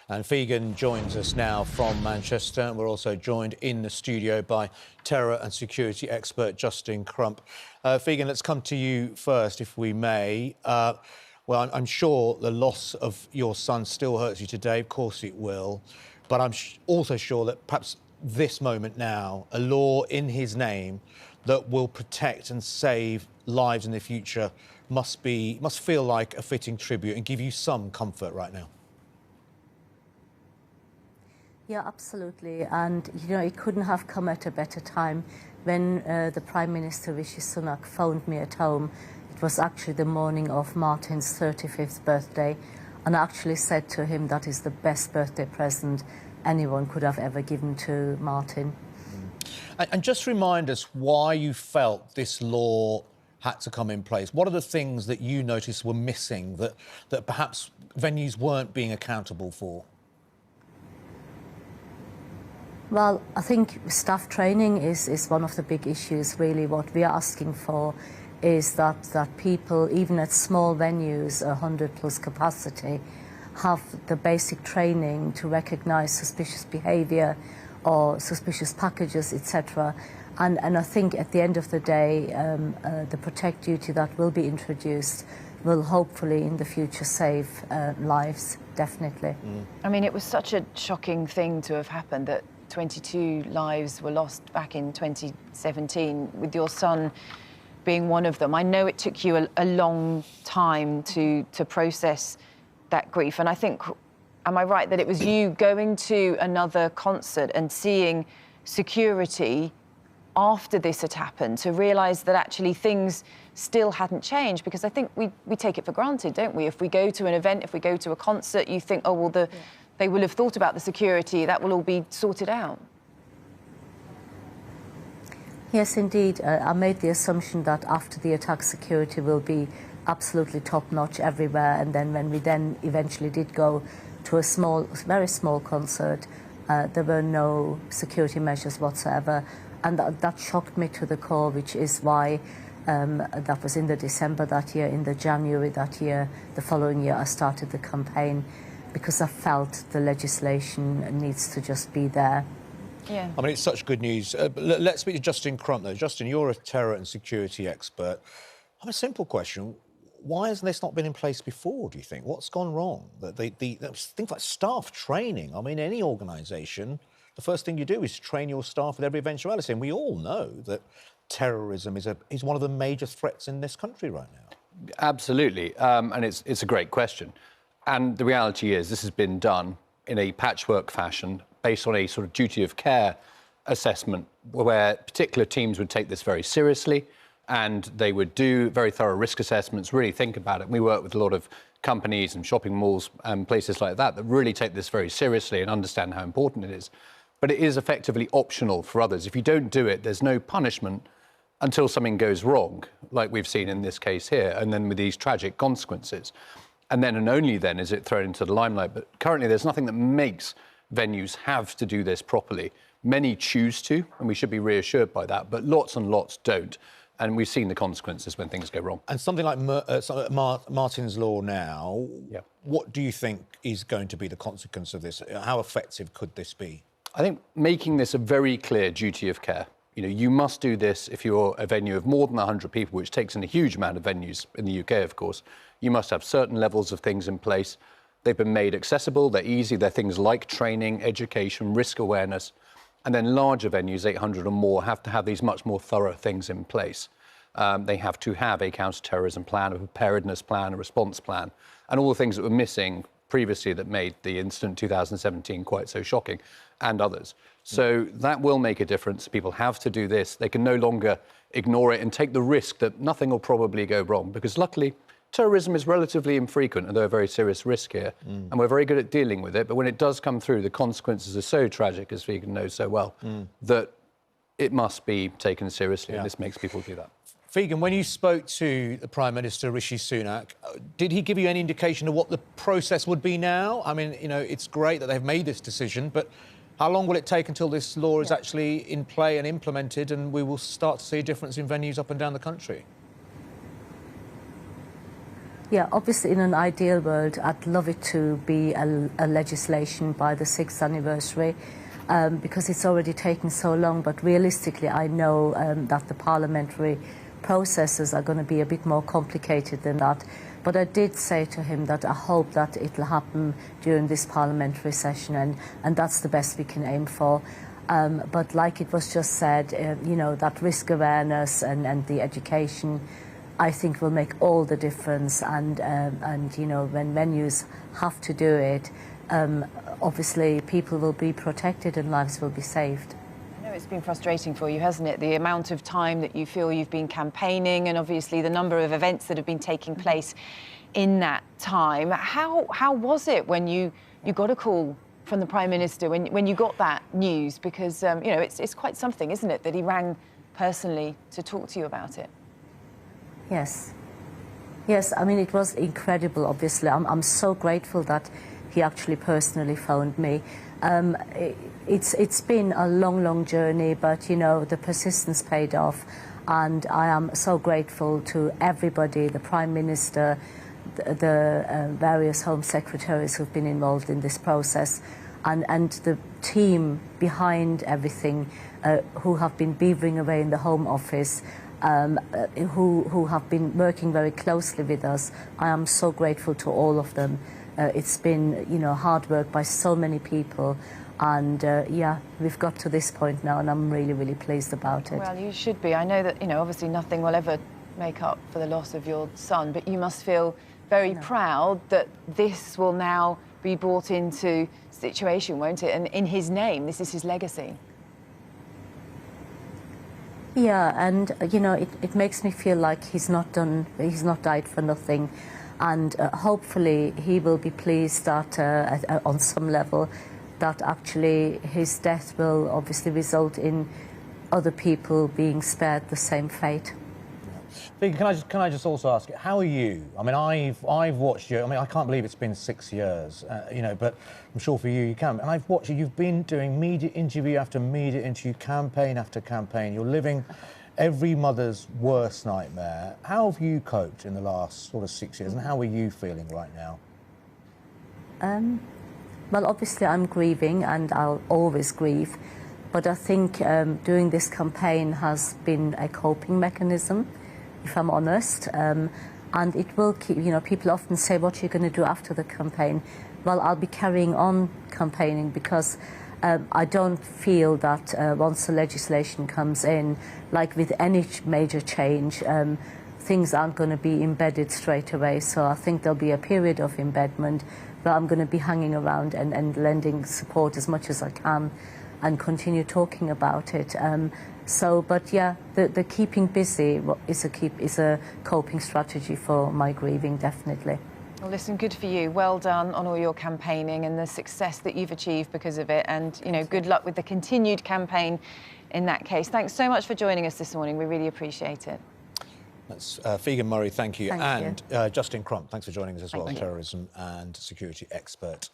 And Figen joins us now from Manchester. We're also joined in the studio by terror and security expert Justin Crump. Figen, let's come to you first, if we may. Well, I'm sure the loss of your son still hurts you today. Of course it will. But I'm also sure that perhaps this moment now, a law in his name that will protect and save lives in the future must feel like a fitting tribute and give you some comfort right now. Yeah, absolutely. And, you know, it couldn't have come at a better time. When the Prime Minister, Rishi Sunak, phoned me at home, it was actually the morning of Martyn's 35th birthday, and I actually said to him that is the best birthday present anyone could have ever given to Martyn. And just remind us why you felt this law had to come in place. What are the things that you noticed were missing that perhaps venues weren't being accountable for? Well, I think staff training is one of the big issues, really. What we are asking for is that people, even at small venues, 100+ capacity, have the basic training to recognise suspicious behaviour or suspicious packages, etc. And I think at the end of the day, the protect duty that will be introduced will hopefully in the future save lives, definitely. I mean, it was such a shocking thing to have happened that 22 lives were lost back in 2017, with your son being one of them. I know it took you a long time to process that grief, and I think, am I right that it was you going to another concert and seeing security after this had happened to realise that actually things still hadn't changed? Because I think we take it for granted, don't we? If we go to an event, if we go to a concert, you think, oh, well, they will have thought about the security, that will all be sorted out. Yes, indeed. I made the assumption that after the attack, security will be absolutely top-notch everywhere, and then when we then eventually did go to a very small concert, there were no security measures whatsoever, and that shocked me to the core, which is why that was in the December that year. In the January that year, the following year, I started the campaign because I felt the legislation needs to just be there. Yeah. I mean, it's such good news. Let's speak to Justin Crump, though. Justin, you're a terror and security expert. I have a simple question. Why has this not been in place before, do you think? What's gone wrong? Things like staff training. I mean, any organisation, the first thing you do is train your staff with every eventuality. And we all know that terrorism is one of the major threats in this country right now. Absolutely. And it's a great question. And the reality is this has been done in a patchwork fashion based on a sort of duty of care assessment where particular teams would take this very seriously and they would do very thorough risk assessments, really think about it. We work with a lot of companies and shopping malls and places like that really take this very seriously and understand how important it is. But it is effectively optional for others. If you don't do it, there's no punishment until something goes wrong, like we've seen in this case here, and then with these tragic consequences. And then and only then is it thrown into the limelight. But currently there's nothing that makes venues have to do this properly. Many choose to, and we should be reassured by that, but lots and lots don't. And we've seen the consequences when things go wrong. And something like Martyn's law now, what do you think is going to be the consequence of this? How effective could this be? I think making this a very clear duty of care. You know, you must do this if you're a venue of more than 100 people, which takes in a huge amount of venues in the UK, of course. You must have certain levels of things in place. They've been made accessible, they're easy, they're things like training, education, risk awareness. And then larger venues, 800 or more, have to have these much more thorough things in place. They have to have a counter-terrorism plan, a preparedness plan, a response plan, and all the things that were missing previously that made the incident 2017 quite so shocking, and others. So that will make a difference. People have to do this. They can no longer ignore it and take the risk that nothing will probably go wrong, because luckily, terrorism is relatively infrequent, and there are very serious risk here, and we're very good at dealing with it. But when it does come through, the consequences are so tragic, as Figen knows so well, that it must be taken seriously, and this makes people do that. Figen, when you spoke to the Prime Minister, Rishi Sunak, did he give you any indication of what the process would be now? I mean, you know, it's great that they've made this decision, but how long will it take until this law is actually in play and implemented and we will start to see a difference in venues up and down the country? Yeah, obviously in an ideal world, I'd love it to be a legislation by the 6th anniversary because it's already taken so long. But realistically, I know that the parliamentary processes are going to be a bit more complicated than that. But I did say to him that I hope that it'll happen during this parliamentary session, and that's the best we can aim for. But like it was just said, you know, that risk awareness and the education, I think will make all the difference, and you know, when venues have to do it, obviously people will be protected and lives will be saved. I know it's been frustrating for you, hasn't it? The amount of time that you feel you've been campaigning, and obviously the number of events that have been taking place in that time. How was it when you got a call from the Prime Minister, when you got that news? Because you know, it's quite something, isn't it, that he rang personally to talk to you about it? Yes. Yes, I mean, it was incredible, obviously. I'm so grateful that he actually personally phoned me. It's been a long, long journey, but, you know, the persistence paid off. And I am so grateful to everybody, the Prime Minister, the various Home Secretaries who've been involved in this process, and the team behind everything who have been beavering away in the Home Office, who have been working very closely with us. I am so grateful to all of them. It's been, you know, hard work by so many people, and yeah, we've got to this point now, and I'm really, really pleased about it. Well, you should be. I know that, you know, obviously nothing will ever make up for the loss of your son, but you must feel very proud that this will now be brought into situation, won't it? And in his name, this is his legacy. Yeah, and you know, it makes me feel like he's not died for nothing, and hopefully he will be pleased that on some level that actually his death will obviously result in other people being spared the same fate. Figen, can I just also ask you, how are you? I mean, I've watched you. I mean, I can't believe it's been 6 years, you know, but I'm sure for you can. And I've watched you. You've been doing media interview after media interview, campaign after campaign. You're living every mother's worst nightmare. How have you coped in the last sort of 6 years, and how are you feeling right now? Well, obviously I'm grieving, and I'll always grieve. But I think doing this campaign has been a coping mechanism, if I'm honest, and it will keep, you know, people often say, what are you going to do after the campaign? Well, I'll be carrying on campaigning, because I don't feel that once the legislation comes in, like with any major change, things aren't going to be embedded straight away. So I think there'll be a period of embedment, but I'm going to be hanging around and lending support as much as I can and continue talking about it. But yeah, the keeping busy is a coping strategy for my grieving, definitely. Well, listen, good for you. Well done on all your campaigning and the success that you've achieved because of it. And, you know, good luck with the continued campaign in that case. Thanks so much for joining us this morning. We really appreciate it. That's Figen Murray, thank you. Thank and you. Justin Crump, thanks for joining us as well, Thank you. terrorism and security expert.